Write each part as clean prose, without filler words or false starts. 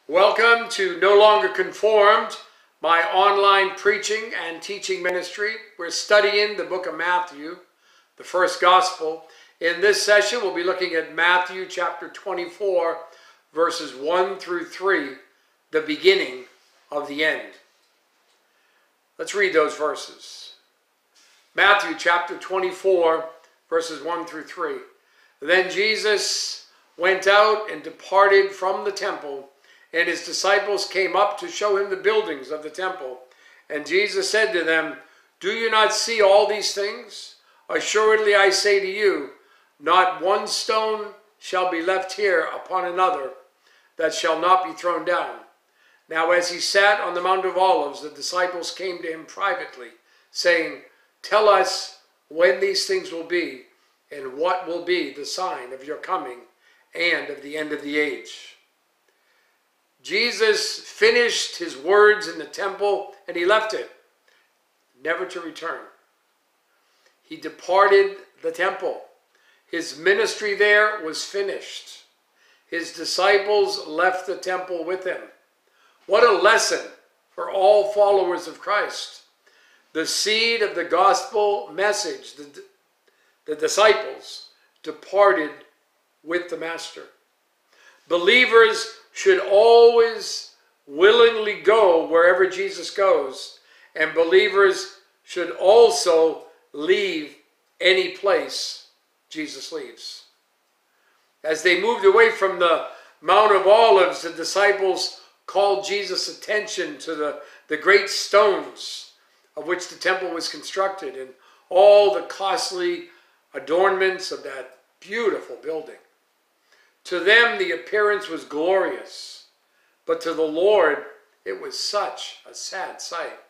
Welcome to No Longer Conformed, my online preaching and teaching ministry. We're studying the book of Matthew, the first gospel. In this session, we'll be looking at Matthew chapter 24, verses 1 through 3, the beginning of the end. Let's read those verses. Matthew chapter 24, verses 1 through 3. Then Jesus went out and departed from the temple, and his disciples came up to show him the buildings of the temple. And Jesus said to them, "Do you not see all these things? Assuredly I say to you, not one stone shall be left here upon another that shall not be thrown down." Now as he sat on the Mount of Olives, the disciples came to him privately, saying, "Tell us when these things will be, and what will be the sign of your coming and of the end of the age." Jesus finished his words in the temple and he left it, never to return. He departed the temple. His ministry there was finished. His disciples left the temple with him. What a lesson for all followers of Christ. The seed of the gospel message, the disciples departed with the Master. Believers should always willingly go wherever Jesus goes, and believers should also leave any place Jesus leaves. As they moved away from the Mount of Olives, the disciples called Jesus' attention to the great stones of which the temple was constructed and all the costly adornments of that beautiful building. To them, the appearance was glorious, but to the Lord, it was such a sad sight.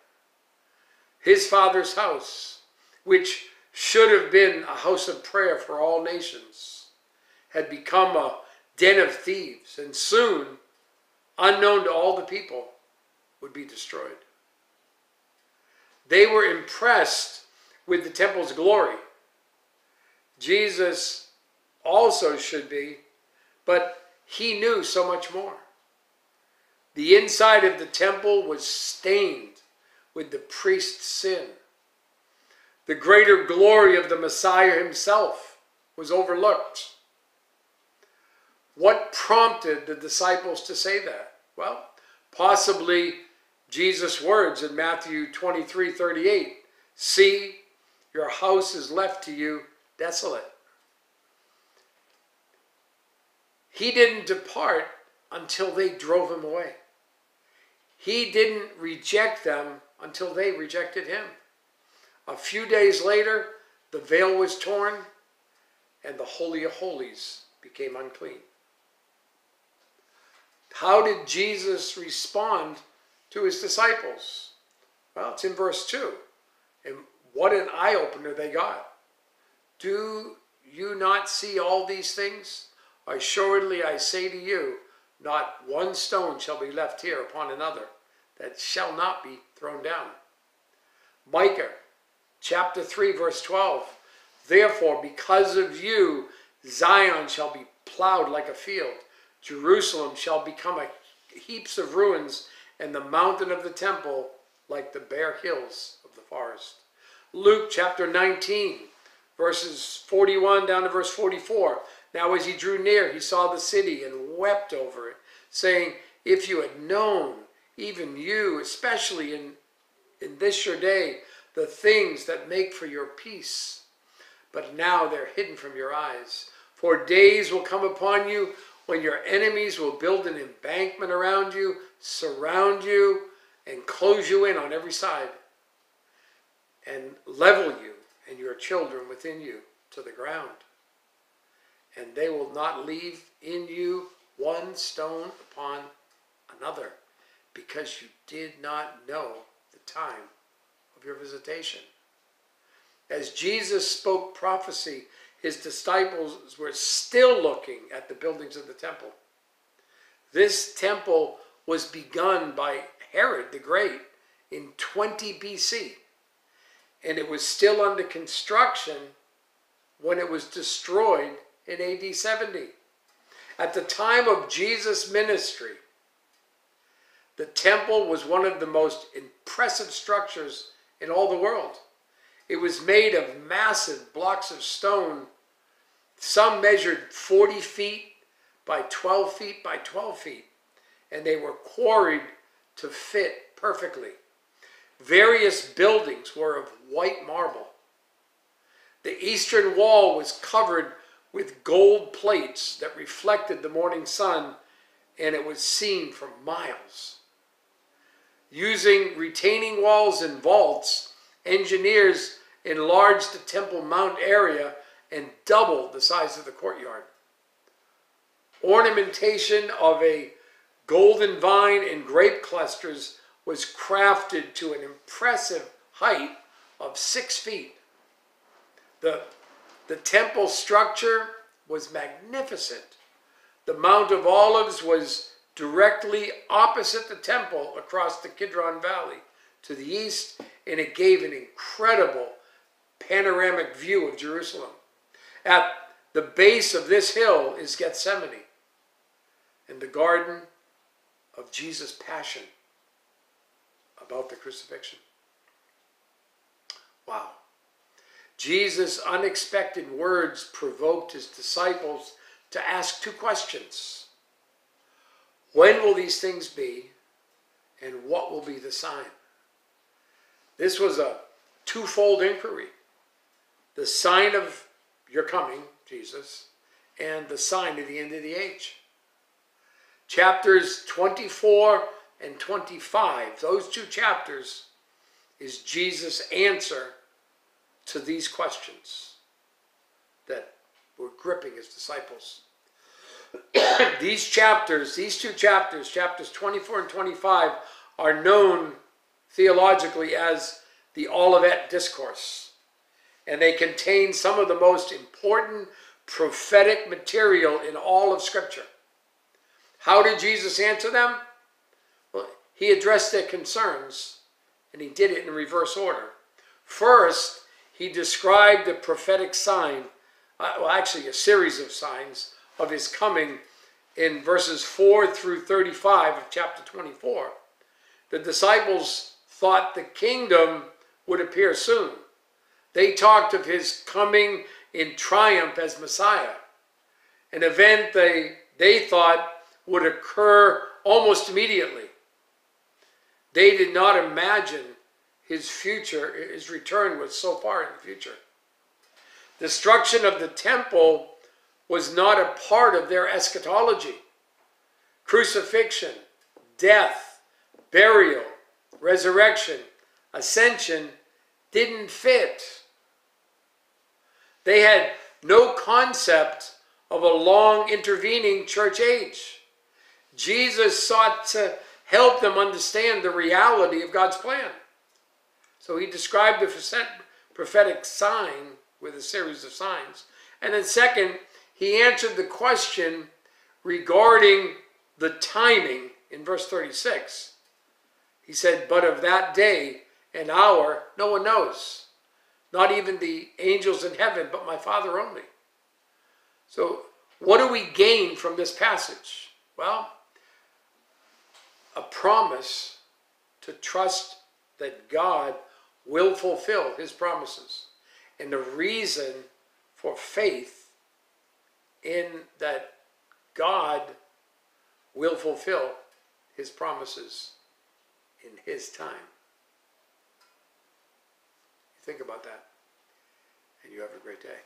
His Father's house, which should have been a house of prayer for all nations, had become a den of thieves, and soon, unknown to all the people, would be destroyed. They were impressed with the temple's glory. Jesus also should be, but he knew so much more. The inside of the temple was stained with the priest's sin. The greater glory of the Messiah himself was overlooked. What prompted the disciples to say that? Well, possibly Jesus' words in Matthew 23:38, "See, your house is left to you desolate." He didn't depart until they drove him away. He didn't reject them until they rejected him. A few days later, the veil was torn and the Holy of Holies became unclean. How did Jesus respond to his disciples? Well, it's in verse 2. And what an eye-opener they got. "Do you not see all these things? Assuredly, I say to you, not one stone shall be left here upon another that shall not be thrown down." Micah chapter 3, verse 12. "Therefore, because of you, Zion shall be plowed like a field. Jerusalem shall become a heaps of ruins, and the mountain of the temple like the bare hills of the forest." Luke chapter 19, verses 41 down to verse 44. "Now as he drew near, he saw the city and wept over it, saying, if you had known, even you, especially in this your day, the things that make for your peace. But now they're hidden from your eyes. For days will come upon you when your enemies will build an embankment around you, surround you, and close you in on every side, and level you and your children within you to the ground. And they will not leave in you one stone upon another, because you did not know the time of your visitation." As Jesus spoke prophecy, his disciples were still looking at the buildings of the temple. This temple was begun by Herod the Great in 20 BC, and it was still under construction when it was destroyed in AD 70. At the time of Jesus' ministry, The temple was one of the most impressive structures in all the world. It was made of massive blocks of stone. Some measured 40 feet by 12 feet by 12 feet, and they were quarried to fit perfectly. Various buildings were of white marble. The eastern wall was covered with gold plates that reflected the morning sun, and it was seen for miles. Using retaining walls and vaults, engineers enlarged the Temple Mount area and doubled the size of the courtyard. Ornamentation of a golden vine and grape clusters was crafted to an impressive height of 6 feet. The temple structure was magnificent. The Mount of Olives was directly opposite the temple across the Kidron Valley to the east, and it gave an incredible panoramic view of Jerusalem. At the base of this hill is Gethsemane and the Garden of Jesus' Passion, about the crucifixion. Wow. Jesus' unexpected words provoked his disciples to ask 2 questions. When will these things be, and what will be the sign? This was a twofold inquiry. The sign of your coming, Jesus, and the sign of the end of the age. Chapters 24 and 25, those 2 chapters, is Jesus' answer to these questions that were gripping his disciples. These 2 chapters, chapters 24 and 25, are known theologically as the Olivet Discourse, and they contain some of the most important prophetic material in all of Scripture. How did Jesus answer them? Well, he addressed their concerns, and he did it in reverse order. First, he described the prophetic sign, well, actually a series of signs of his coming in verses 4 through 35 of chapter 24. The disciples thought the kingdom would appear soon. They talked of his coming in triumph as Messiah, an event they thought would occur almost immediately. They did not imagine his return was so far in the future. Destruction of the temple was not a part of their eschatology. Crucifixion, death, burial, resurrection, ascension didn't fit. They had no concept of a long intervening church age. Jesus sought to help them understand the reality of God's plan. So he described the prophetic sign with a series of signs. And then second, he answered the question regarding the timing in verse 36. He said, but of that day and hour, no one knows. Not even the angels in heaven, but my Father only. So what do we gain from this passage? Well, a promise to trust that God will fulfill his promises. And the reason for faith in that God will fulfill his promises in his time. You think about that, and you have a great day.